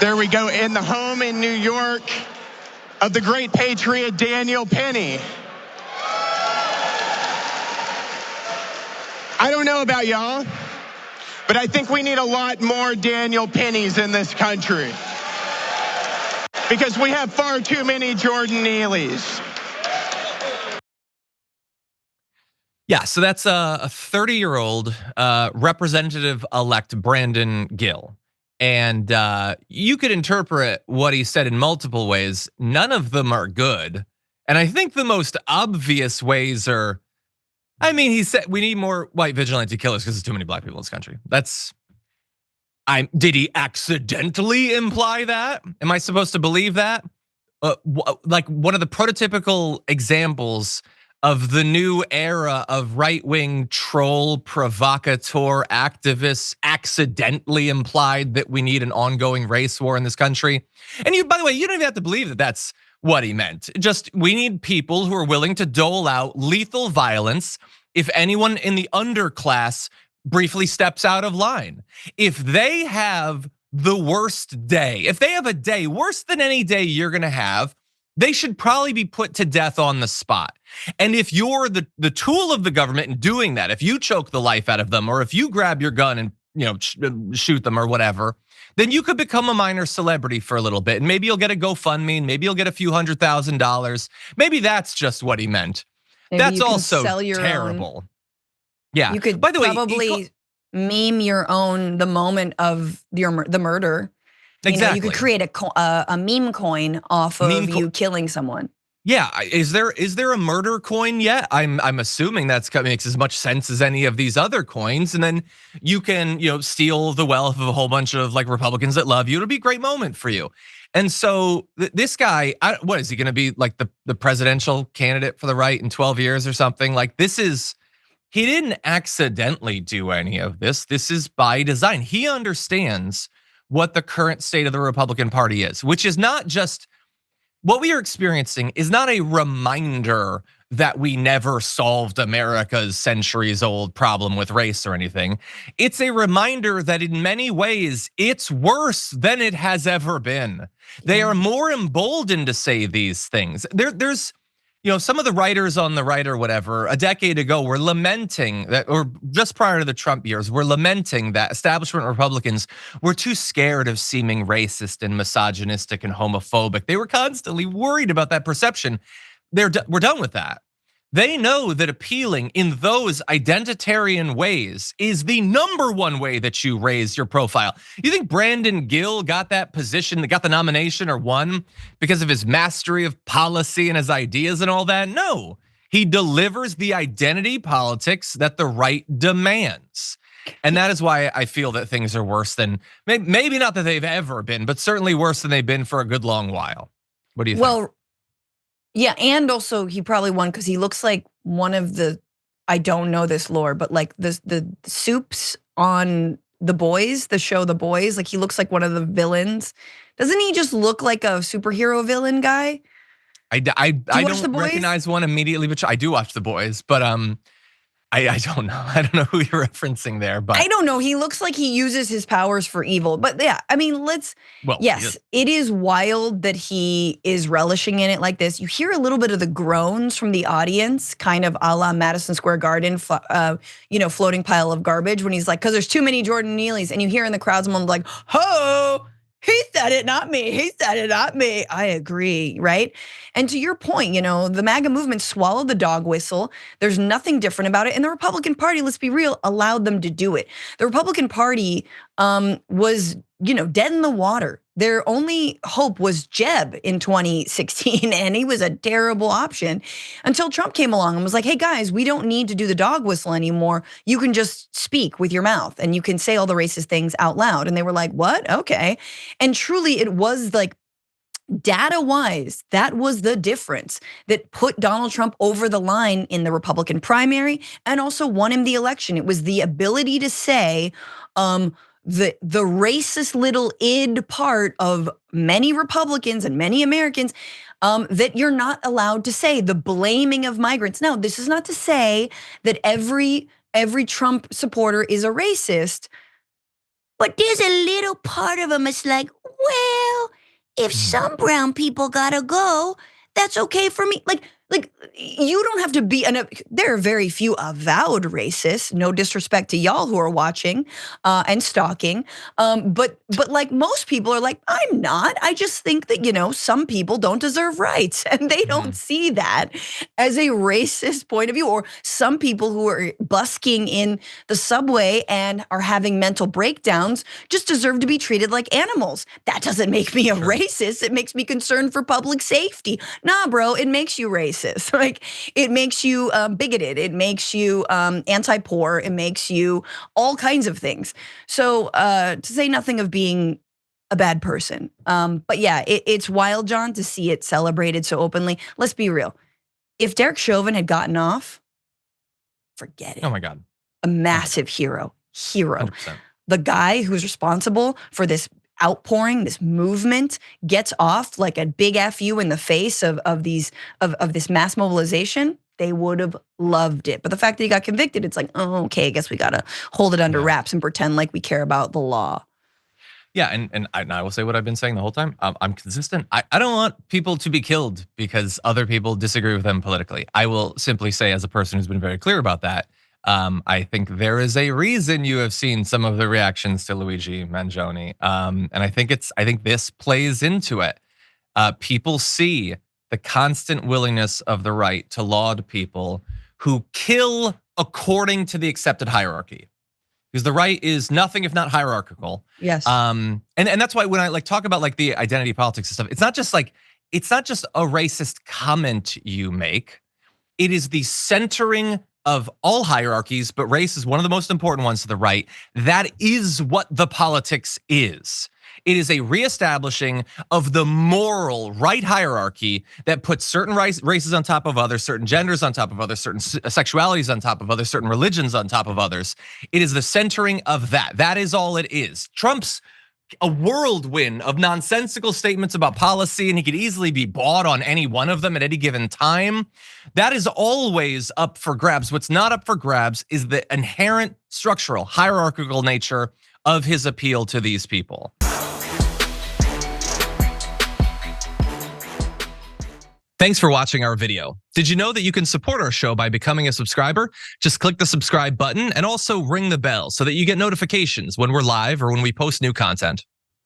There we go, in the home in New York of the great patriot Daniel Penny. I don't know about y'all, but I think we need a lot more Daniel Pennies in this country, because we have far too many Jordan Neelys. Yeah, so that's a 30-year-old Representative-elect Brandon Gill. And you could interpret what he said in multiple ways. None of them are good. And I think the most obvious ways are, I mean, he said we need more white vigilante killers because there's too many black people in this country. Did he accidentally imply that? Am I supposed to believe that? Like one of the prototypical examples of the new era of right-wing troll, provocateur activists accidentally implied that we need an ongoing race war in this country. And by the way, you don't even have to believe that that's what he meant. Just, we need people who are willing to dole out lethal violence if anyone in the underclass briefly steps out of line. If they have the worst day, if they have a day worse than any day you're gonna have, they should probably be put to death on the spot. And if you're the tool of the government in doing that, if you choke the life out of them, or if you grab your gun and shoot them or whatever, then you could become a minor celebrity for a little bit. And maybe you'll get a GoFundMe, and maybe you'll get a few $100,000. Maybe that's just what he meant. Maybe that's also terrible. Yeah. You could, by the way, probably meme your own the moment of the murder. Exactly. You could create a meme coin off of you killing someone. Yeah, is there a murder coin yet? I'm assuming makes as much sense as any of these other coins, and then you can steal the wealth of a whole bunch of like Republicans that love you. It'll be a great moment for you. And so this guy, what is he going to be, like the presidential candidate for the right in 12 years or something? Like he didn't accidentally do any of this. This is by design. He understands what the current state of the Republican Party is, which is not just what we are experiencing is not a reminder that we never solved America's centuries-old problem with race or anything. It's a reminder that in many ways, it's worse than it has ever been. They are more emboldened to say these things. There's some of the writers on the right or whatever, a decade ago were lamenting that, or just prior to the Trump years, were lamenting that establishment Republicans were too scared of seeming racist and misogynistic and homophobic. They were constantly worried about that perception. We're done with that. They know that appealing in those identitarian ways is the #1 way that you raise your profile. You think Brandon Gill got that position, got the nomination or won because of his mastery of policy and his ideas and all that? No, he delivers the identity politics that the right demands. And that is why I feel that things are worse than, maybe not that they've ever been, but certainly worse than they've been for a good long while. What do you think? Well, yeah, and also he probably won because he looks like one of the, I don't know this lore, but like the Soups on The Boys, the show The Boys, like he looks like one of the villains. Doesn't he just look like a superhero villain guy? I don't recognize one immediately, but I do watch The Boys, but I don't know. I don't know who you're referencing there, but I don't know. He looks like he uses his powers for evil. But yeah, I mean, yes, it is wild that he is relishing in it like this. You hear a little bit of the groans from the audience, kind of a la Madison Square Garden, floating pile of garbage when he's like, because there's too many Jordan Neelys, and you hear in the crowd someone like, ho, he said it, not me. He said it, not me. I agree, right? And to your point, the MAGA movement swallowed the dog whistle. There's nothing different about it. And the Republican Party, let's be real, allowed them to do it. The Republican Party was, dead in the water. Their only hope was Jeb in 2016, and he was a terrible option until Trump came along and was like, hey guys, we don't need to do the dog whistle anymore. You can just speak with your mouth and you can say all the racist things out loud. And they were like, what? Okay. And truly it was like, data-wise, that was the difference that put Donald Trump over the line in the Republican primary and also won him the election. It was the ability to say, the racist little id part of many Republicans and many Americans that you're not allowed to say, the blaming of migrants. Now, this is not to say that every Trump supporter is a racist, but there's a little part of them that's like, well, if some brown people gotta go, that's okay for me. Like you don't have to be there are very few avowed racists, no disrespect to y'all who are watching and stalking. But like most people are like, I'm not. I just think that, some people don't deserve rights. And they don't see that as a racist point of view. Or some people who are busking in the subway and are having mental breakdowns just deserve to be treated like animals. That doesn't make me a racist. It makes me concerned for public safety. Nah, bro, it makes you racist. Like, it makes you bigoted. It makes you anti-poor. It makes you all kinds of things. So to say nothing of being a bad person. But yeah, it's wild, John, to see it celebrated so openly. Let's be real. If Derek Chauvin had gotten off, forget it. Oh my God. A massive hero. 100%. The guy who's responsible for this outpouring, this movement, gets off like a big FU in the face of this mass mobilization, they would have loved it. But the fact that he got convicted, it's like, oh, okay, I guess we gotta hold it under wraps and pretend like we care about the law. Yeah, and I will say what I've been saying the whole time. I'm consistent. I don't want people to be killed because other people disagree with them politically. I will simply say, as a person who's been very clear about that, I think there is a reason you have seen some of the reactions to Luigi Mangione, and I think this plays into it. People see the constant willingness of the right to laud people who kill according to the accepted hierarchy, because the right is nothing if not hierarchical. Yes. And that's why when I talk about the identity politics and stuff, it's not just a racist comment you make. It is the centering of all hierarchies, but race is one of the most important ones to the right. That is what the politics is. It is a reestablishing of the moral right hierarchy that puts certain races on top of others, certain genders on top of others, certain sexualities on top of others, certain religions on top of others. It is the centering of that. That is all it is. Trump's a whirlwind of nonsensical statements about policy, and he could easily be bought on any one of them at any given time. That is always up for grabs. What's not up for grabs is the inherent structural hierarchical nature of his appeal to these people. Thanks for watching our video. Did you know that you can support our show by becoming a subscriber? Just click the subscribe button and also ring the bell so that you get notifications when we're live or when we post new content.